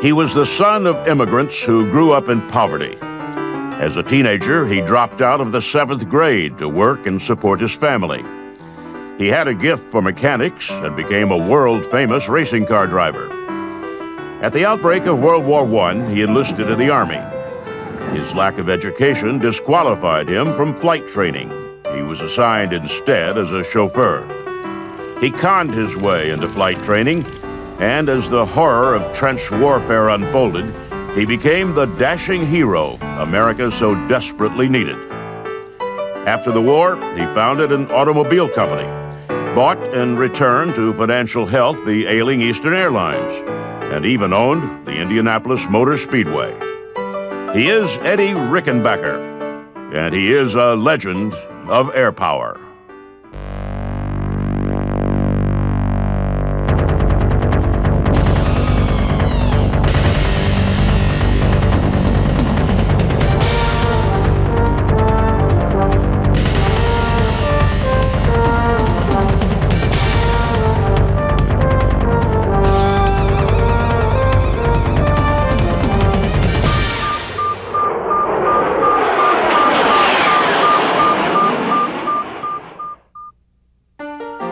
He was the son of immigrants who grew up in poverty. As a teenager, he dropped out of the 7th grade to work and support his family. He had a gift for mechanics and became a world-famous racing car driver. At the outbreak of World War I, he enlisted in the Army. His lack of education disqualified him from flight training. He was assigned instead as a chauffeur. He conned his way into flight training, and as the horror of trench warfare unfolded, he became the dashing hero America so desperately needed. After the war, he founded an automobile company, bought and returned to financial health the ailing Eastern Airlines, and even owned the Indianapolis Motor Speedway. He is Eddie Rickenbacker, and he is a legend of Airpower.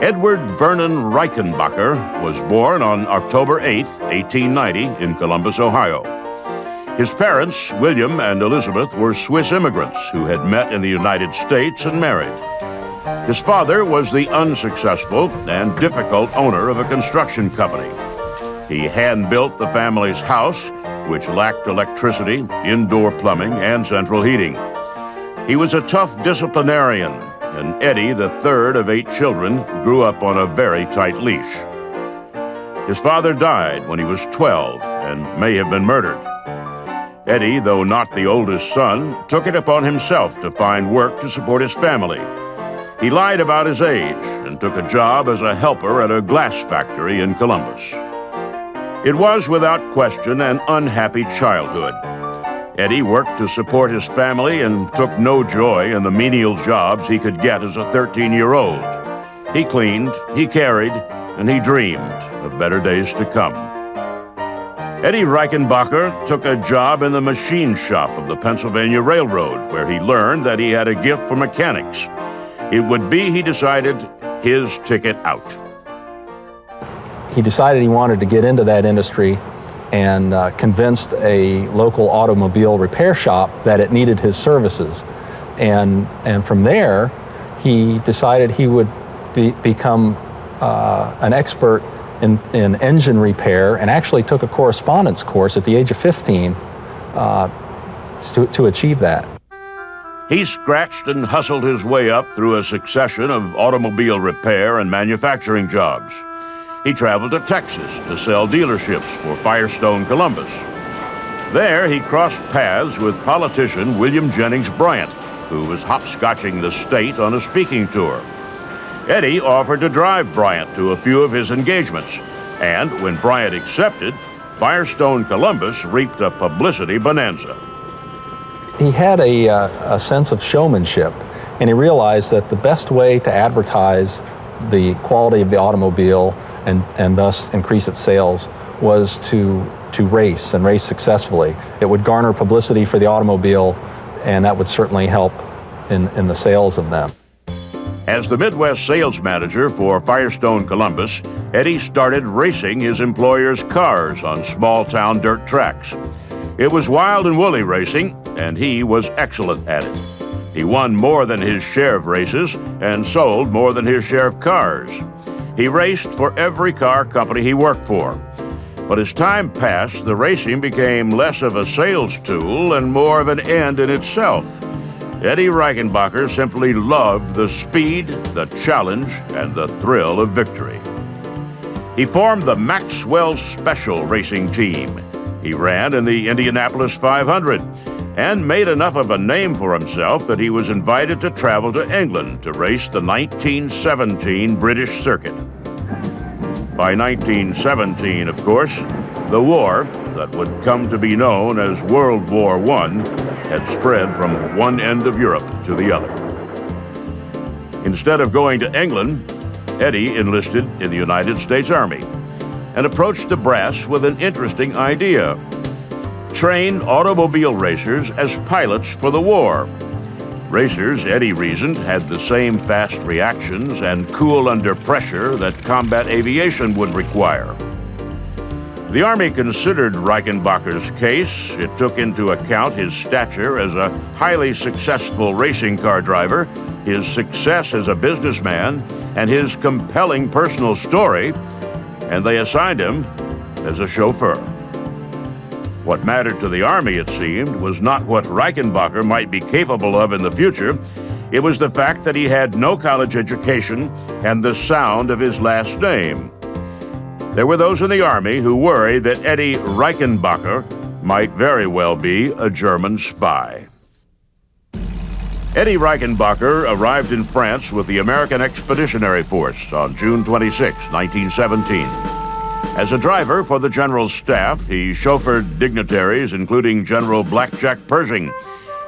Edward Vernon Rickenbacker was born on October 8, 1890, in Columbus, Ohio. His parents, William and Elizabeth, were Swiss immigrants who had met in the United States and married. His father was the unsuccessful and difficult owner of a construction company. He hand-built the family's house, which lacked electricity, indoor plumbing, and central heating. He was a tough disciplinarian, and Eddie, the third of 8 children, grew up on a very tight leash. His father died when he was 12 and may have been murdered. Eddie, though not the oldest son, took it upon himself to find work to support his family. He lied about his age and took a job as a helper at a glass factory in Columbus. It was, without question, an unhappy childhood. Eddie worked to support his family and took no joy in the menial jobs he could get as a 13-year-old. He cleaned, he carried, and he dreamed of better days to come. Eddie Rickenbacker took a job in the machine shop of the Pennsylvania Railroad, where he learned that he had a gift for mechanics. It would be, he decided, his ticket out. He decided he wanted to get into that industry and convinced a local automobile repair shop that it needed his services. And from there, he decided he would become an expert in engine repair, and actually took a correspondence course at the age of 15 to achieve that. He scratched and hustled his way up through a succession of automobile repair and manufacturing jobs. He traveled to Texas to sell dealerships for Firestone Columbus. There, he crossed paths with politician William Jennings Bryant, who was hopscotching the state on a speaking tour. Eddie offered to drive Bryant to a few of his engagements, and when Bryant accepted, Firestone Columbus reaped a publicity bonanza. He had a sense of showmanship, and he realized that the best way to advertise the quality of the automobile and thus increase its sales was to race and race successfully. It would garner publicity for the automobile, and that would certainly help in the sales of them. As the Midwest sales manager for Firestone Columbus, Eddie started racing his employer's cars on small-town dirt tracks. It was wild and woolly racing, and he was excellent at it. He won more than his share of races and sold more than his share of cars. He raced for every car company he worked for. But as time passed, the racing became less of a sales tool and more of an end in itself. Eddie Rickenbacker simply loved the speed, the challenge, and the thrill of victory. He formed the Maxwell Special Racing Team. He ran in the Indianapolis 500 and made enough of a name for himself that he was invited to travel to England to race the 1917 British circuit. By 1917, of course, the war that would come to be known as World War I had spread from one end of Europe to the other. Instead of going to England, Eddie enlisted in the United States Army. and approached the brass with an interesting idea: train automobile racers as pilots for the war. Racers, Eddie reasoned, had the same fast reactions and cool under pressure that combat aviation would require. The Army considered Rickenbacker's case. It took into account his stature as a highly successful racing car driver, his success as a businessman, and his compelling personal story, and they assigned him as a chauffeur. What mattered to the Army, it seemed, was not what Rickenbacker might be capable of in the future. It was the fact that he had no college education and the sound of his last name. There were those in the Army who worried that Eddie Rickenbacker might very well be a German spy. Eddie Rickenbacker arrived in France with the American Expeditionary Force on June 26, 1917. As a driver for the General's staff, he chauffeured dignitaries, including General Blackjack Pershing,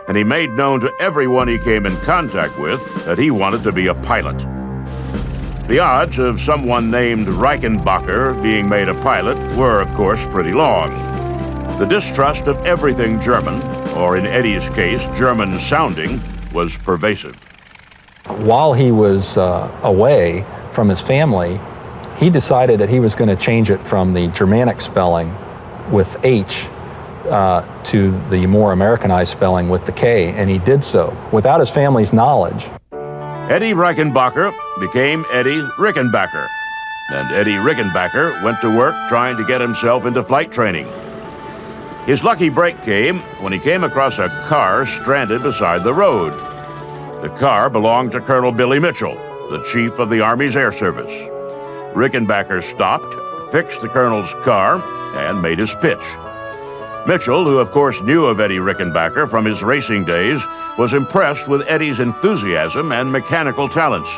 and he made known to everyone he came in contact with that he wanted to be a pilot. The odds of someone named Rickenbacker being made a pilot were, of course, pretty long. The distrust of everything German, or in Eddie's case, German-sounding, was pervasive. While he was away from his family, he decided that he was going to change it from the Germanic spelling with H to the more Americanized spelling with the K, and he did so without his family's knowledge. Eddie Rickenbacker became Eddie Rickenbacker, and Eddie Rickenbacker went to work trying to get himself into flight training. His lucky break came when he came across a car stranded beside the road. The car belonged to Colonel Billy Mitchell, the chief of the Army's Air Service. Rickenbacker stopped, fixed the colonel's car, and made his pitch. Mitchell, who of course knew of Eddie Rickenbacker from his racing days, was impressed with Eddie's enthusiasm and mechanical talents.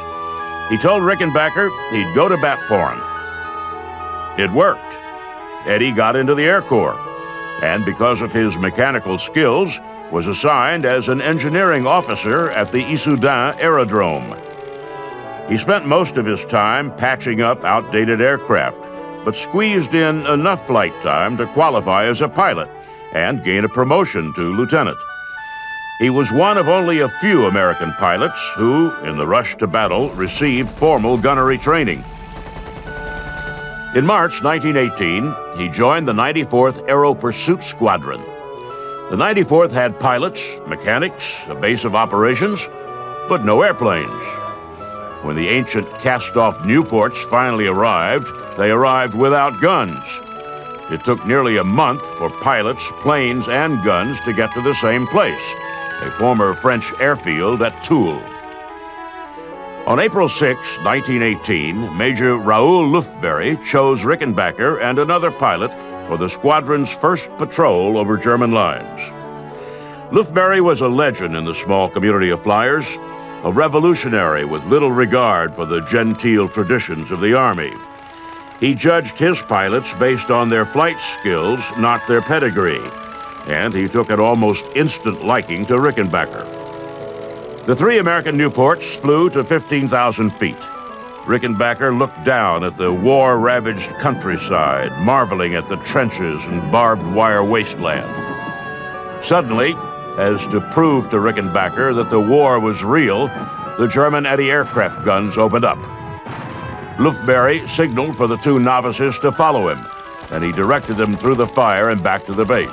He told Rickenbacker he'd go to bat for him. It worked. Eddie got into the Air Corps, and because of his mechanical skills, was assigned as an engineering officer at the Issoudun Aerodrome. He spent most of his time patching up outdated aircraft, but squeezed in enough flight time to qualify as a pilot and gain a promotion to lieutenant. He was one of only a few American pilots who, in the rush to battle, received formal gunnery training. In March 1918, he joined the 94th Aero Pursuit Squadron. The 94th had pilots, mechanics, a base of operations, but no airplanes. When the ancient cast-off Nieuports finally arrived, they arrived without guns. It took nearly a month for pilots, planes, and guns to get to the same place, a former French airfield at Toul. On April 6, 1918, Major Raoul Lufberry chose Rickenbacker and another pilot for the squadron's first patrol over German lines. Lufberry was a legend in the small community of flyers, a revolutionary with little regard for the genteel traditions of the Army. He judged his pilots based on their flight skills, not their pedigree, and he took an almost instant liking to Rickenbacker. The three American Nieuports flew to 15,000 feet. Rickenbacker looked down at the war-ravaged countryside, marveling at the trenches and barbed wire wasteland. Suddenly, as to prove to Rickenbacker that the war was real, the German anti-aircraft guns opened up. Lufberry signaled for the two novices to follow him, and he directed them through the fire and back to the base.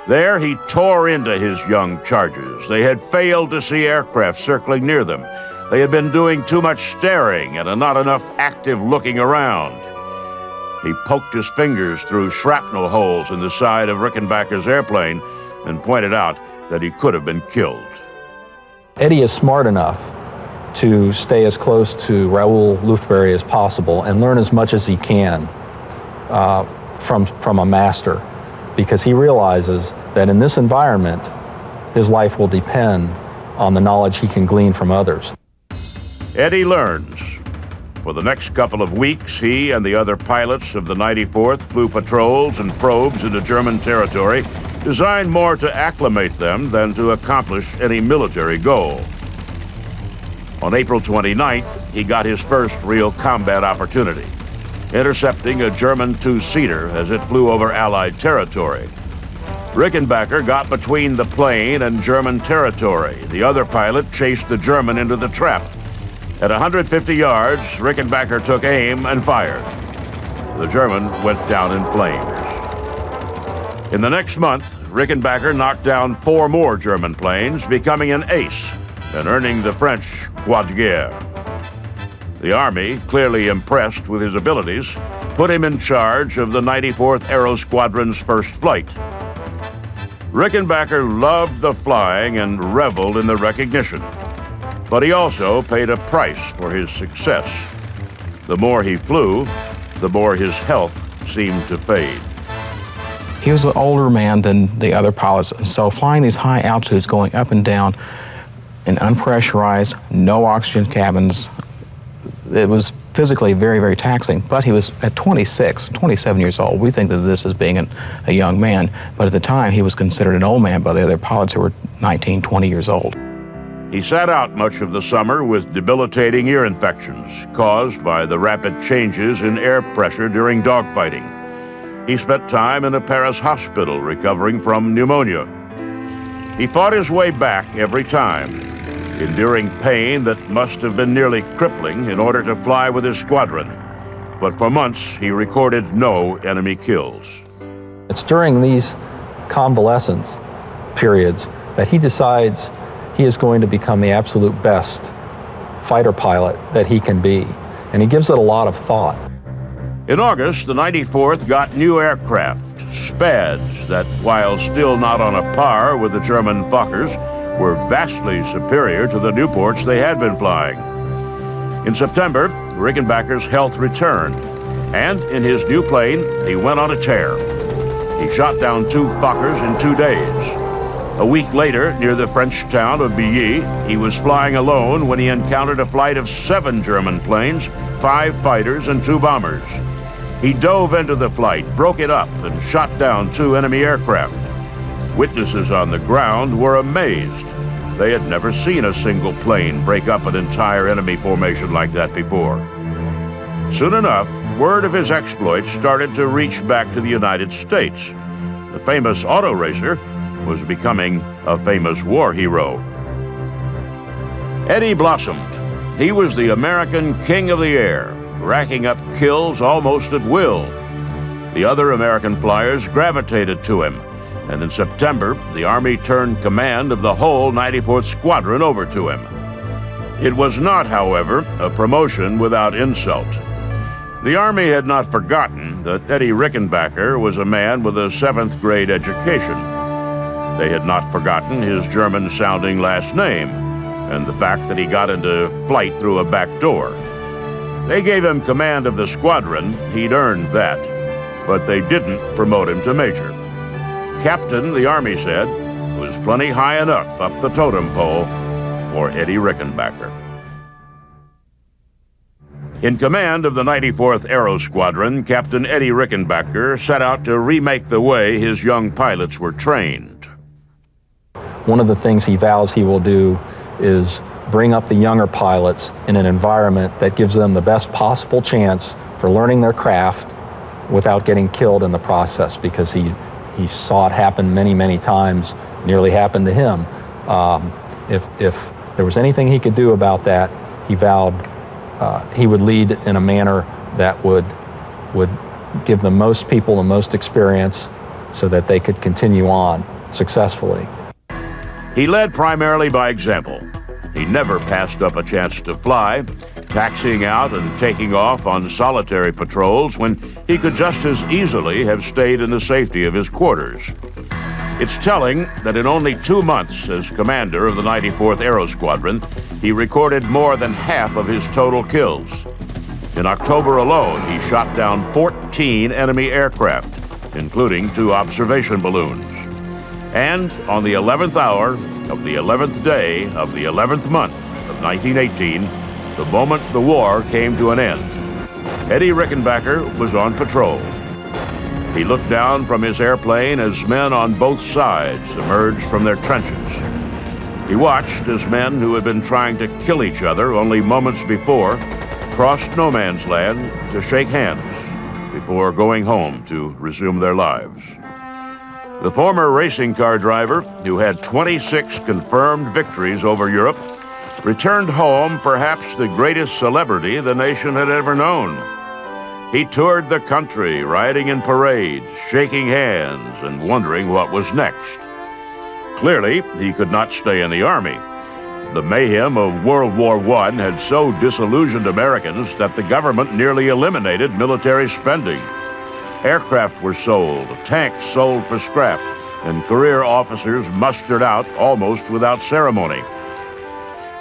There, he tore into his young charges. They had failed to see aircraft circling near them. They had been doing too much staring and not enough active looking around. He poked his fingers through shrapnel holes in the side of Rickenbacker's airplane and pointed out that he could have been killed. Eddie is smart enough to stay as close to Raoul Lufberry as possible and learn as much as he can from a master, because he realizes that in this environment, his life will depend on the knowledge he can glean from others. Eddie learns. For the next couple of weeks, he and the other pilots of the 94th flew patrols and probes into German territory, designed more to acclimate them than to accomplish any military goal. On April 29th, he got his first real combat opportunity. intercepting a German two-seater as it flew over Allied territory. Rickenbacker got between the plane and German territory. The other pilot chased the German into the trap. At 150 yards, Rickenbacker took aim and fired. The German went down in flames. In the next month, Rickenbacker knocked down 4 more German planes, becoming an ace and earning the French Croix de Guerre. The Army, clearly impressed with his abilities, put him in charge of the 94th Aero Squadron's first flight. Rickenbacker loved the flying and reveled in the recognition, but he also paid a price for his success. The more he flew, the more his health seemed to fade. He was an older man than the other pilots, and so flying these high altitudes, going up and down in unpressurized, no oxygen cabins, it was physically very, very taxing. But he was at 27 years old. We think of this as being a young man, but at the time he was considered an old man by the other pilots who were 19, 20 years old. He sat out much of the summer with debilitating ear infections caused by the rapid changes in air pressure during dogfighting. He spent time in a Paris hospital recovering from pneumonia. He fought his way back every time, enduring pain that must have been nearly crippling in order to fly with his squadron. But for months, he recorded no enemy kills. It's during these convalescence periods that he decides he is going to become the absolute best fighter pilot that he can be. And he gives it a lot of thought. In August, the 94th got new aircraft, Spads, that while still not on a par with the German Fokkers, were vastly superior to the Nieuports they had been flying. In September, Rickenbacker's health returned, and in his new plane, he went on a tear. He shot down 2 Fokkers in 2 days. A week later, near the French town of Billy, he was flying alone when he encountered a flight of 7 German planes, 5 fighters and 2 bombers. He dove into the flight, broke it up, and shot down 2 enemy aircraft. Witnesses on the ground were amazed. They had never seen a single plane break up an entire enemy formation like that before. Soon enough, word of his exploits started to reach back to the United States. The famous auto racer was becoming a famous war hero. Eddie blossomed. He was the American king of the air, racking up kills almost at will. The other American flyers gravitated to him, and in September, the Army turned command of the whole 94th Squadron over to him. It was not, however, a promotion without insult. The Army had not forgotten that Eddie Rickenbacker was a man with a 7th grade education. They had not forgotten his German-sounding last name and the fact that he got into flight through a back door. They gave him command of the squadron. He'd earned that, but they didn't promote him to major. Captain, the Army said, was plenty high enough up the totem pole for Eddie Rickenbacker. In command of the 94th Aero Squadron, Captain Eddie Rickenbacker set out to remake the way his young pilots were trained. One of the things he vows he will do is bring up the younger pilots in an environment that gives them the best possible chance for learning their craft without getting killed in the process, because he saw it happen many, many times, nearly happened to him. If there was anything he could do about that, he vowed he would lead in a manner that would give the most people the most experience so that they could continue on successfully. He led primarily by example. He never passed up a chance to fly, taxiing out and taking off on solitary patrols when he could just as easily have stayed in the safety of his quarters. It's telling that in only 2 months as commander of the 94th Aero Squadron, he recorded more than half of his total kills. In October alone, he shot down 14 enemy aircraft, including 2 observation balloons. And on the 11th hour of the 11th day of the 11th month of 1918, the moment the war came to an end, Eddie Rickenbacker was on patrol. He looked down from his airplane as men on both sides emerged from their trenches. He watched as men who had been trying to kill each other only moments before crossed no man's land to shake hands before going home to resume their lives. The former racing car driver, who had 26 confirmed victories over Europe, returned home perhaps the greatest celebrity the nation had ever known. He toured the country, riding in parades, shaking hands, and wondering what was next. Clearly, he could not stay in the Army. The mayhem of World War I had so disillusioned Americans that the government nearly eliminated military spending. Aircraft were sold, tanks sold for scrap, and career officers mustered out almost without ceremony.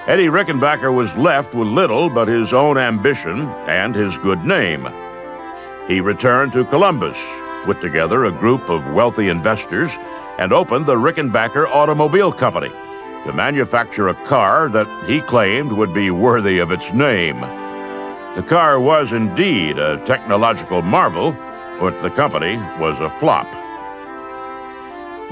Eddie Rickenbacker was left with little but his own ambition and his good name. He returned to Columbus, put together a group of wealthy investors, and opened the Rickenbacker Automobile Company to manufacture a car that he claimed would be worthy of its name. The car was indeed a technological marvel, but the company was a flop.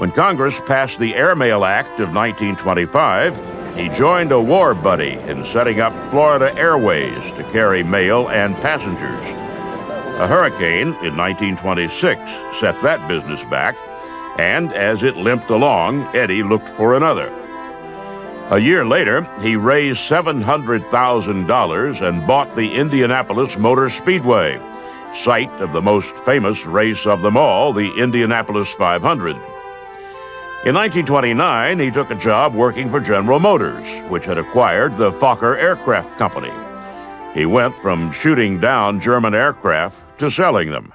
When Congress passed the Airmail Act of 1925, he joined a war buddy in setting up Florida Airways to carry mail and passengers. A hurricane in 1926 set that business back, and as it limped along, Eddie looked for another. A year later, he raised $700,000 and bought the Indianapolis Motor Speedway, site of the most famous race of them all, the Indianapolis 500. In 1929, he took a job working for General Motors, which had acquired the Fokker Aircraft Company. He went from shooting down German aircraft to selling them.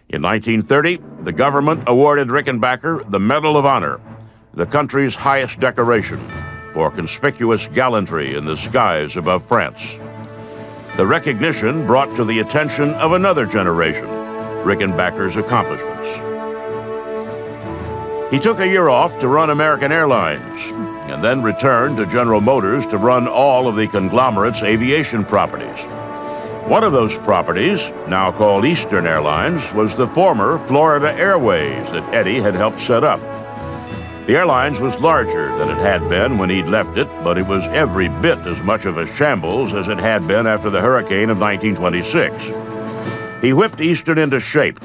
In 1930, the government awarded Rickenbacker the Medal of Honor, the country's highest decoration, for conspicuous gallantry in the skies above France. The recognition brought to the attention of another generation Rickenbacker's accomplishments. He took a year off to run American Airlines, and then returned to General Motors to run all of the conglomerate's aviation properties. One of those properties, now called Eastern Airlines, was the former Florida Airways that Eddie had helped set up. The Airlines was larger than it had been when he'd left it, but it was every bit as much of a shambles as it had been after the hurricane of 1926. He whipped Eastern into shape,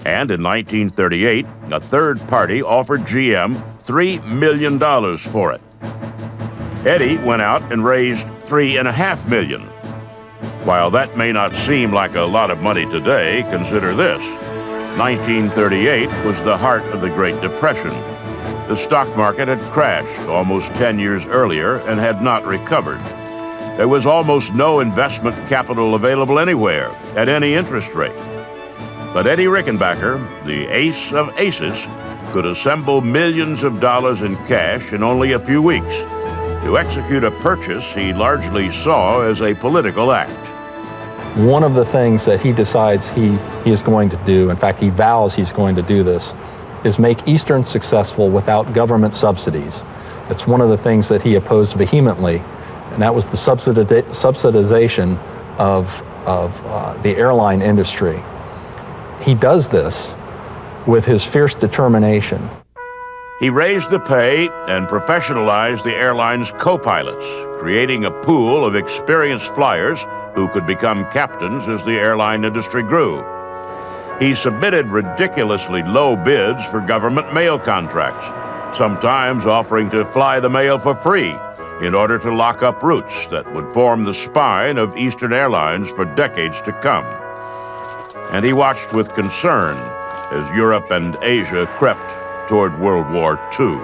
and in 1938, a third party offered GM $3 million for it. Eddie went out and raised $3.5 million. While that may not seem like a lot of money today, consider this. 1938 was the heart of the Great Depression. The stock market had crashed almost 10 years earlier and had not recovered. There was almost no investment capital available anywhere at any interest rate. But Eddie Rickenbacker, the ace of aces, could assemble millions of dollars in cash in only a few weeks to execute a purchase he largely saw as a political act. One of the things that he decides he is going to do, in fact, he vows he's going to do this, is make Eastern successful without government subsidies. It's one of the things that he opposed vehemently, and that was the subsidization of the airline industry. He does this with his fierce determination. He raised the pay and professionalized the airline's co-pilots, creating a pool of experienced flyers who could become captains as the airline industry grew. He submitted ridiculously low bids for government mail contracts, sometimes offering to fly the mail for free in order to lock up routes that would form the spine of Eastern Airlines for decades to come. And he watched with concern as Europe and Asia crept toward World War II.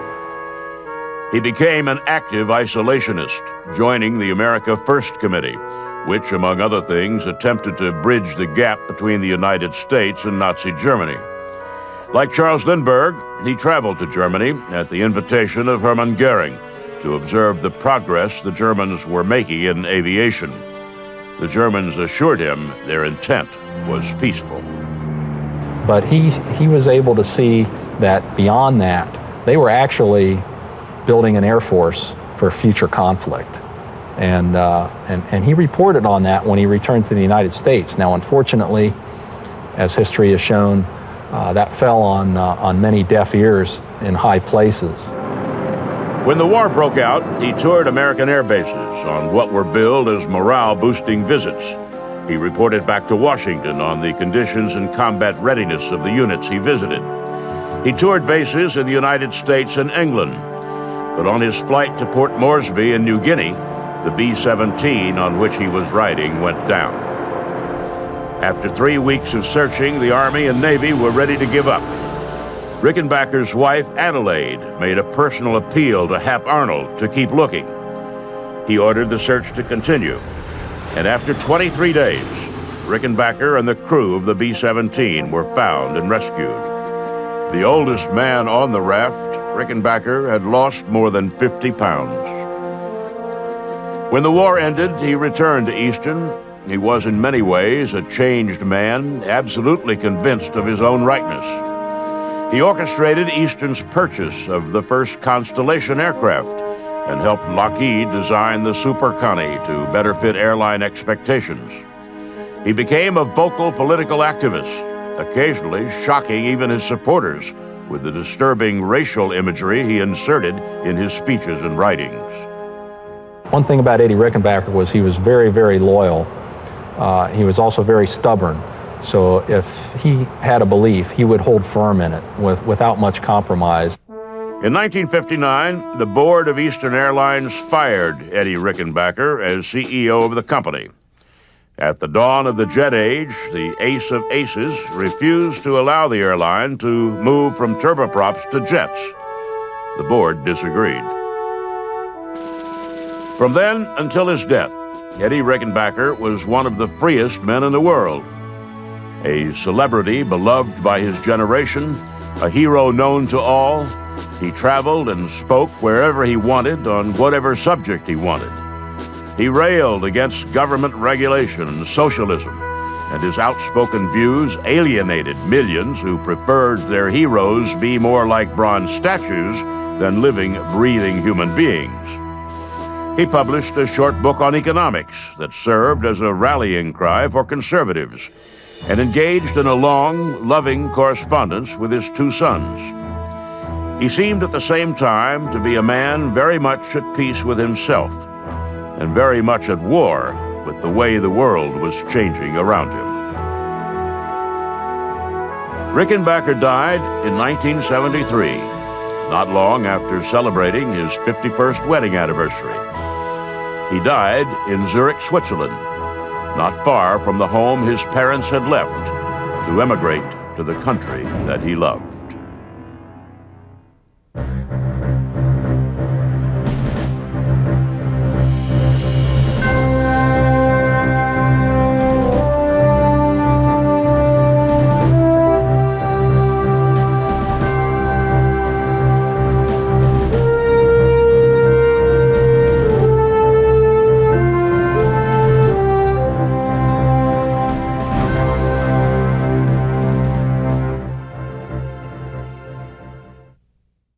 He became an active isolationist, joining the America First Committee, which, among other things, attempted to bridge the gap between the United States and Nazi Germany. Like Charles Lindbergh, he traveled to Germany at the invitation of Hermann Goering to observe the progress the Germans were making in aviation. The Germans assured him their intent was peaceful. But he was able to see that beyond that, they were actually building an air force for future conflict. And he reported on that when he returned to the United States. Now, unfortunately, as history has shown, that fell on many deaf ears in high places. When the war broke out, he toured American air bases on what were billed as morale-boosting visits. He reported back to Washington on the conditions and combat readiness of the units he visited. He toured bases in the United States and England, but on his flight to Port Moresby in New Guinea, the B-17 on which he was riding went down. After 3 weeks of searching, the Army and Navy were ready to give up. Rickenbacker's wife, Adelaide, made a personal appeal to Hap Arnold to keep looking. He ordered the search to continue, and after 23 days, Rickenbacker and the crew of the B-17 were found and rescued. The oldest man on the raft, Rickenbacker had lost more than 50 pounds. When the war ended, he returned to Easton. He was in many ways a changed man, absolutely convinced of his own rightness. He orchestrated Easton's purchase of the first Constellation aircraft and helped Lockheed design the Super Connie to better fit airline expectations. He became a vocal political activist, occasionally shocking even his supporters with the disturbing racial imagery he inserted in his speeches and writings. One thing about Eddie Rickenbacker was he was very, very loyal. He was also very stubborn. So if he had a belief, he would hold firm in it without much compromise. In 1959, the board of Eastern Airlines fired Eddie Rickenbacker as CEO of the company. At the dawn of the jet age, the ace of aces refused to allow the airline to move from turboprops to jets. The board disagreed. From then until his death, Eddie Rickenbacker was one of the freest men in the world. A celebrity beloved by his generation, a hero known to all, he traveled and spoke wherever he wanted on whatever subject he wanted. He railed against government regulation and socialism, and his outspoken views alienated millions who preferred their heroes be more like bronze statues than living, breathing human beings. He published a short book on economics that served as a rallying cry for conservatives, and engaged in a long, loving correspondence with his two sons. He seemed at the same time to be a man very much at peace with himself and very much at war with the way the world was changing around him. Rickenbacker died in 1973, not long after celebrating his 51st wedding anniversary. He died in Zurich, Switzerland, not far from the home his parents had left to emigrate to the country that he loved.